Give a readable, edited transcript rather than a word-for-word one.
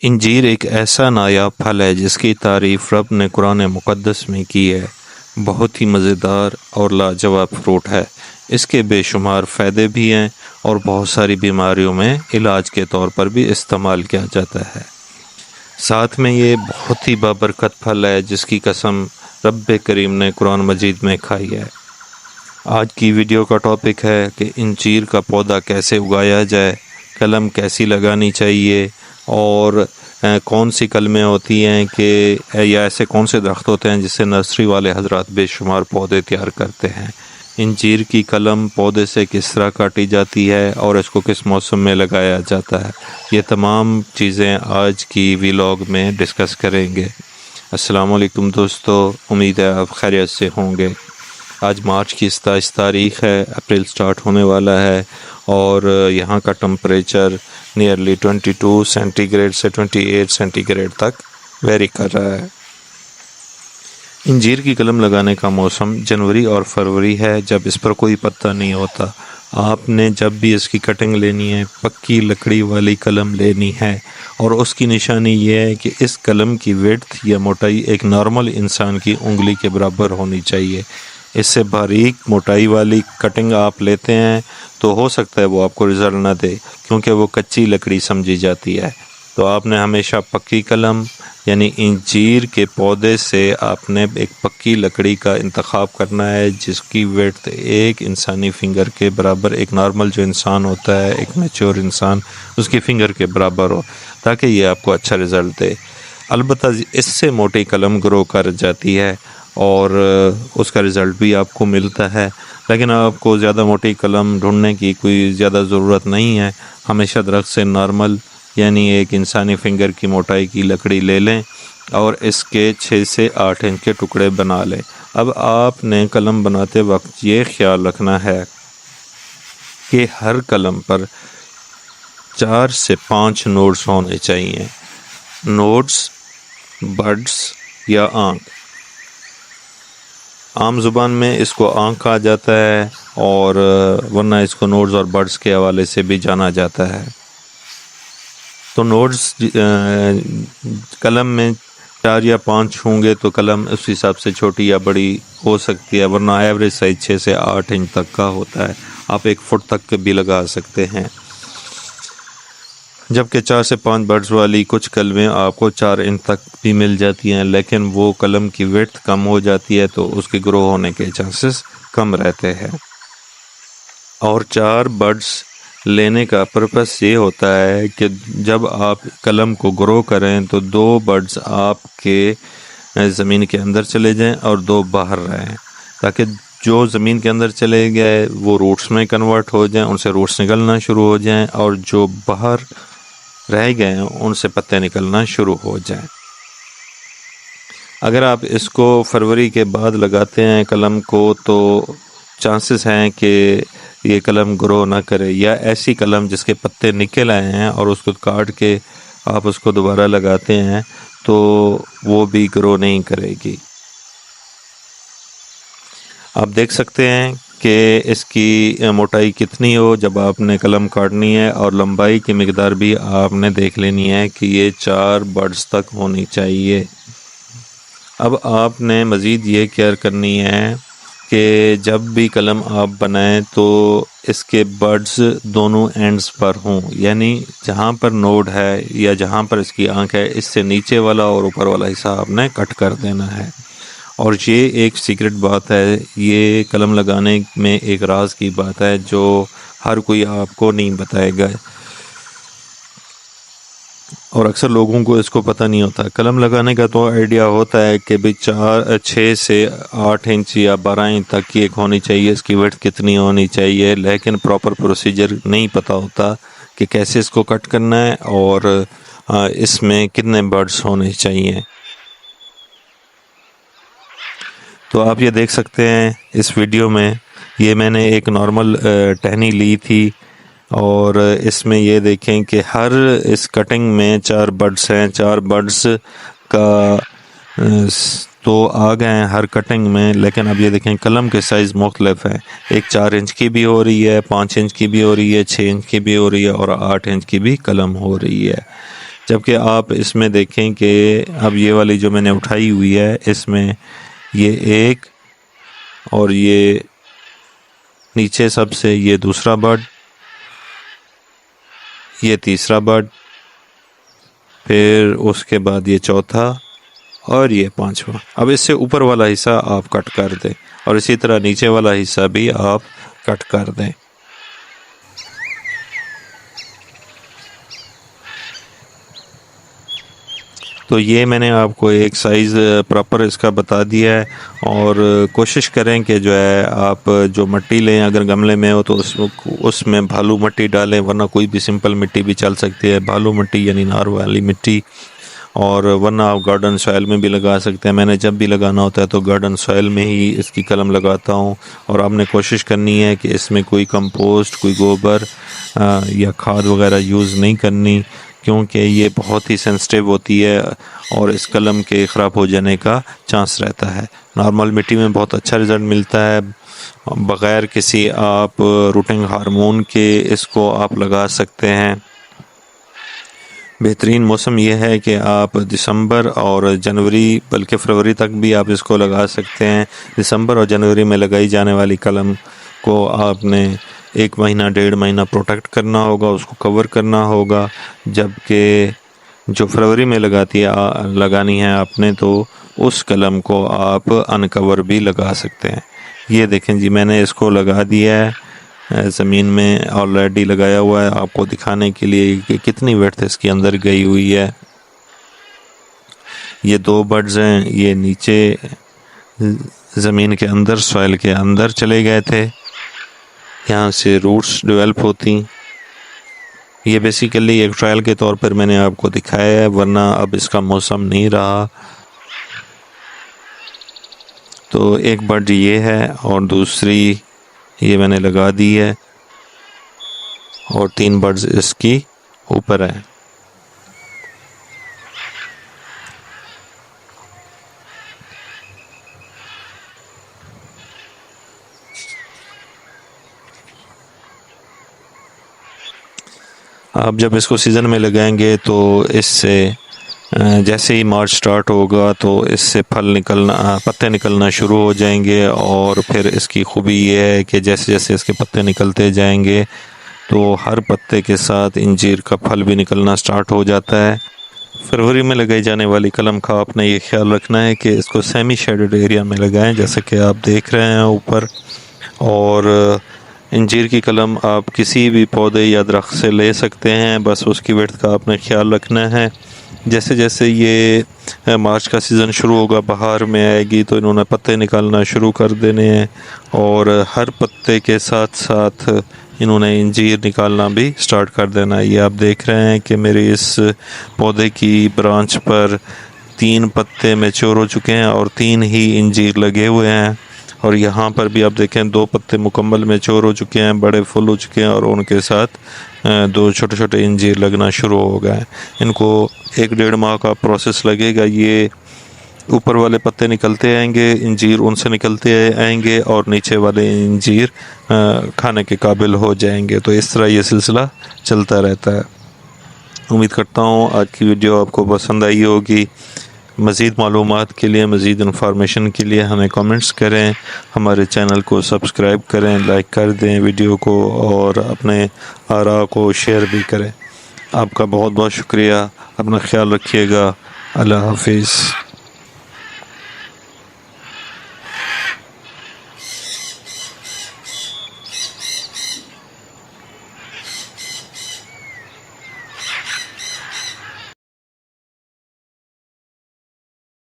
انجیر ایک ایسا نایاب پھل ہے جس کی تعریف رب نے قرآن مقدس میں کی ہے۔ بہت ہی مزیدار اور لاجواب فروٹ ہے۔ اس کے بے شمار فائدے بھی ہیں اور بہت ساری بیماریوں میں علاج کے طور پر بھی استعمال کیا جاتا ہے۔ ساتھ میں یہ بہت ہی بابرکت پھل ہے جس کی قسم رب کریم نے قرآن مجید میں کھائی ہے۔ آج کی ویڈیو کا ٹاپک ہے کہ انجیر کا پودا کیسے اگایا جائے، کلم کیسی لگانی چاہیے اور کون سی کلمیں ہوتی ہیں کہ یا ایسے کون سے درخت ہوتے ہیں جس سے نرسری والے حضرات بے شمار پودے تیار کرتے ہیں۔ انجیر کی کلم پودے سے کس طرح کاٹی جاتی ہے اور اس کو کس موسم میں لگایا جاتا ہے، یہ تمام چیزیں آج کی ویلاگ میں ڈسکس کریں گے۔ السلام علیکم دوستو، امید ہے آپ خیریت سے ہوں گے۔ آج مارچ کی 27 تاریخ ہے، اپریل سٹارٹ ہونے والا ہے اور یہاں کا ٹمپریچر نیئرلی 22 سینٹی گریڈ سے 28 سینٹی گریڈ تک ویری کر رہا ہے۔ انجیر کی کلم لگانے کا موسم جنوری اور فروری ہے، جب اس پر کوئی پتا نہیں ہوتا۔ آپ نے جب بھی اس کی کٹنگ لینی ہے، پکی لکڑی والی کلم لینی ہے، اور اس کی نشانی یہ ہے کہ اس کلم کی ویڈتھ یا موٹائی ایک نارمل انسان کی انگلی کے برابر ہونی چاہیے۔ اس سے باریک موٹائی والی کٹنگ آپ لیتے ہیں تو ہو سکتا ہے وہ آپ کو رزلٹ نہ دے، کیونکہ وہ کچی لکڑی سمجھی جاتی ہے۔ تو آپ نے ہمیشہ پکی کلم یعنی انجیر کے پودے سے آپ نے ایک پکی لکڑی کا انتخاب کرنا ہے جس کی ویڈتھ ایک انسانی فنگر کے برابر، ایک نارمل جو انسان ہوتا ہے، ایک میچور انسان، اس کی فنگر کے برابر ہو، تاکہ یہ آپ کو اچھا رزلٹ دے۔ البتہ اس سے موٹی کلم گرو کر جاتی ہے اور اس کا رزلٹ بھی آپ کو ملتا ہے، لیکن آپ کو زیادہ موٹی کلم ڈھونڈنے کی کوئی زیادہ ضرورت نہیں ہے۔ ہمیشہ درخت سے نارمل یعنی ایک انسانی فنگر کی موٹائی کی لکڑی لے لیں اور اس کے 6 سے 8 انچ کے ٹکڑے بنا لیں۔ اب آپ نے کلم بناتے وقت یہ خیال رکھنا ہے کہ ہر کلم پر 4 سے 5 نوڈز ہونے چاہیے۔ نوڈز، بڈز یا آنکھ، عام زبان میں اس کو آنکھ کہا جاتا ہے اور ورنہ اس کو نوڈز اور بڈز کے حوالے سے بھی جانا جاتا ہے۔ تو نوڈز کلم میں 4 یا 5 ہوں گے تو کلم اس حساب سے چھوٹی یا بڑی ہو سکتی ہے، ورنہ ایوریج سائز 6 سے 8 انچ تک کا ہوتا ہے۔ آپ 1 فٹ تک بھی لگا سکتے ہیں، جبکہ 4 سے 5 بڈز والی کچھ کلمیں آپ کو 4 انچ تک بھی مل جاتی ہیں، لیکن وہ کلم کی ویڈتھ کم ہو جاتی ہے تو اس کے گرو ہونے کے چانسز کم رہتے ہیں۔ اور 4 بڈز لینے کا پرپس یہ ہوتا ہے کہ جب آپ کلم کو گرو کریں تو 2 بڈز آپ کے زمین کے اندر چلے جائیں اور 2 باہر رہیں، تاکہ جو زمین کے اندر چلے گئے وہ روٹس میں کنورٹ ہو جائیں، ان سے روٹس نکلنا شروع ہو جائیں، اور جو باہر رہ گئے ہیں ان سے پتے نکلنا شروع ہو جائیں۔ اگر آپ اس کو فروری کے بعد لگاتے ہیں کلم کو تو چانسز ہیں کہ یہ کلم گرو نہ کرے، یا ایسی کلم جس کے پتے نکل آئے ہیں اور اس کو کاٹ کے آپ اس کو دوبارہ لگاتے ہیں تو وہ بھی گرو نہیں کرے گی۔ آپ دیکھ سکتے ہیں کہ اس کی موٹائی کتنی ہو جب آپ نے کلم کاٹنی ہے، اور لمبائی کی مقدار بھی آپ نے دیکھ لینی ہے کہ یہ 4 بڈز تک ہونی چاہیے۔ اب آپ نے مزید یہ کیئر کرنی ہے کہ جب بھی کلم آپ بنائیں تو اس کے بڈز دونوں اینڈز پر ہوں، یعنی جہاں پر نوڈ ہے یا جہاں پر اس کی آنکھ ہے، اس سے نیچے والا اور اوپر والا حصہ آپ نے کٹ کر دینا ہے۔ اور یہ ایک سیکرٹ بات ہے، یہ کلم لگانے میں ایک راز کی بات ہے جو ہر کوئی آپ کو نہیں بتائے گا، اور اکثر لوگوں کو اس کو پتہ نہیں ہوتا۔ کلم لگانے کا تو آئیڈیا ہوتا ہے کہ بھی 6 سے 8 انچ یا 12 انچ تک کی ایک ہونی چاہیے، اس کی ویڈتھ کتنی ہونی چاہیے، لیکن پراپر پروسیجر نہیں پتہ ہوتا کہ کیسے اس کو کٹ کرنا ہے اور اس میں کتنے بڈز ہونے چاہیے۔ تو آپ یہ دیکھ سکتے ہیں اس ویڈیو میں، یہ میں نے ایک نارمل ٹہنی لی تھی، اور اس میں یہ دیکھیں کہ ہر اس کٹنگ میں 4 بڈز ہیں، 4 بڈز کا تو آ گئے ہیں ہر کٹنگ میں، لیکن اب یہ دیکھیں کلم کے سائز مختلف ہیں، ایک 4 انچ کی بھی ہو رہی ہے، 5 انچ کی بھی ہو رہی ہے، 6 انچ کی بھی ہو رہی ہے، اور 8 انچ کی بھی کلم ہو رہی ہے۔ جبکہ آپ اس میں دیکھیں کہ اب یہ والی جو میں نے اٹھائی ہوئی ہے اس میں یہ ایک اور یہ نیچے سب سے یہ دوسرا برڈ، یہ تیسرا برڈ، پھر اس کے بعد یہ چوتھا اور یہ پانچواں۔ اب اس سے اوپر والا حصہ آپ کٹ کر دیں اور اسی طرح نیچے والا حصہ بھی آپ کٹ کر دیں۔ تو یہ میں نے آپ کو ایک سائز پراپر اس کا بتا دیا ہے، اور کوشش کریں کہ جو ہے آپ جو مٹی لیں، اگر گملے میں ہو تو اس میں بھالو مٹی ڈالیں، ورنہ کوئی بھی سمپل مٹی بھی چل سکتی ہے، بھالو مٹی یعنی نار والی مٹی، اور ورنہ آپ گارڈن سوائل میں بھی لگا سکتے ہیں۔ میں نے جب بھی لگانا ہوتا ہے تو گارڈن سوائل میں ہی اس کی کلم لگاتا ہوں، اور آپ نے کوشش کرنی ہے کہ اس میں کوئی کمپوسٹ، کوئی گوبر یا کھاد وغیرہ یوز نہیں کرنی، کیونکہ یہ بہت ہی سینسٹیو ہوتی ہے اور اس قلم کے خراب ہو جانے کا چانس رہتا ہے۔ نارمل مٹی میں بہت اچھا رزلٹ ملتا ہے، بغیر کسی آپ روٹنگ ہارمون کے اس کو آپ لگا سکتے ہیں۔ بہترین موسم یہ ہے کہ آپ دسمبر اور جنوری بلکہ فروری تک بھی آپ اس کو لگا سکتے ہیں۔ دسمبر اور جنوری میں لگائی جانے والی کلم کو آپ نے 1 مہینہ 1.5 مہینہ پروٹیکٹ کرنا ہوگا، اس کو کور کرنا ہوگا، جبکہ جو فروری میں لگانی ہے آپ نے تو اس کلم کو آپ انکور بھی لگا سکتے ہیں۔ یہ دیکھیں جی، میں نے اس کو لگا دیا ہے، زمین میں آلریڈی لگایا ہوا ہے، آپ کو دکھانے کے لیے کہ کتنی ویڈتھ اس کی اندر گئی ہوئی ہے۔ یہ 2 برڈز ہیں، یہ نیچے زمین کے اندر سوائل کے اندر چلے گئے تھے، یہاں سے روٹس ڈیولپ ہوتی۔ یہ بیسیکلی ایک ٹرائل کے طور پر میں نے آپ کو دکھایا ہے، ورنہ اب اس کا موسم نہیں رہا۔ تو ایک برڈ یہ ہے اور دوسری یہ میں نے لگا دی ہے، اور 3 برڈز اس کی اوپر ہیں۔ آپ جب اس کو سیزن میں لگائیں گے تو اس سے جیسے ہی مارچ سٹارٹ ہوگا تو اس سے پتے نکلنا شروع ہو جائیں گے، اور پھر اس کی خوبی یہ ہے کہ جیسے جیسے اس کے پتے نکلتے جائیں گے تو ہر پتے کے ساتھ انجیر کا پھل بھی نکلنا سٹارٹ ہو جاتا ہے۔ فروری میں لگائی جانے والی کلم کا آپ نے یہ خیال رکھنا ہے کہ اس کو سیمی شیڈڈ ایریا میں لگائیں، جیسے کہ آپ دیکھ رہے ہیں اوپر، اور انجیر کی کلم آپ کسی بھی پودے یا درخت سے لے سکتے ہیں، بس اس کی ویڈتھ کا آپ نے خیال رکھنا ہے۔ جیسے جیسے یہ مارچ کا سیزن شروع ہوگا، بہار میں آئے گی تو انہوں نے پتے نکالنا شروع کر دینے ہیں، اور ہر پتے کے ساتھ ساتھ انہوں نے انجیر نکالنا بھی سٹارٹ کر دینا ہے۔ یہ آپ دیکھ رہے ہیں کہ میرے اس پودے کی برانچ پر 3 پتے میچور ہو چکے ہیں اور 3 ہی انجیر لگے ہوئے ہیں، اور یہاں پر بھی آپ دیکھیں 2 پتے مکمل میچور ہو چکے ہیں، بڑے پھول ہو چکے ہیں، اور ان کے ساتھ 2 چھوٹے چھوٹے انجیر لگنا شروع ہو گئے ہیں۔ ان کو 1-1.5 ماہ کا پروسیس لگے گا۔ یہ اوپر والے پتے نکلتے آئیں گے، انجیر ان سے نکلتے آئیں گے، اور نیچے والے انجیر کھانے کے قابل ہو جائیں گے۔ تو اس طرح یہ سلسلہ چلتا رہتا ہے۔ امید کرتا ہوں آج کی ویڈیو آپ کو پسند آئی ہوگی۔ مزید معلومات کے لیے، مزید انفارمیشن کے لیے ہمیں کامنٹس کریں، ہمارے چینل کو سبسکرائب کریں، لائک کر دیں ویڈیو کو، اور اپنے آراء کو شیئر بھی کریں۔ آپ کا بہت بہت شکریہ، اپنا خیال رکھیے گا۔ اللہ حافظ۔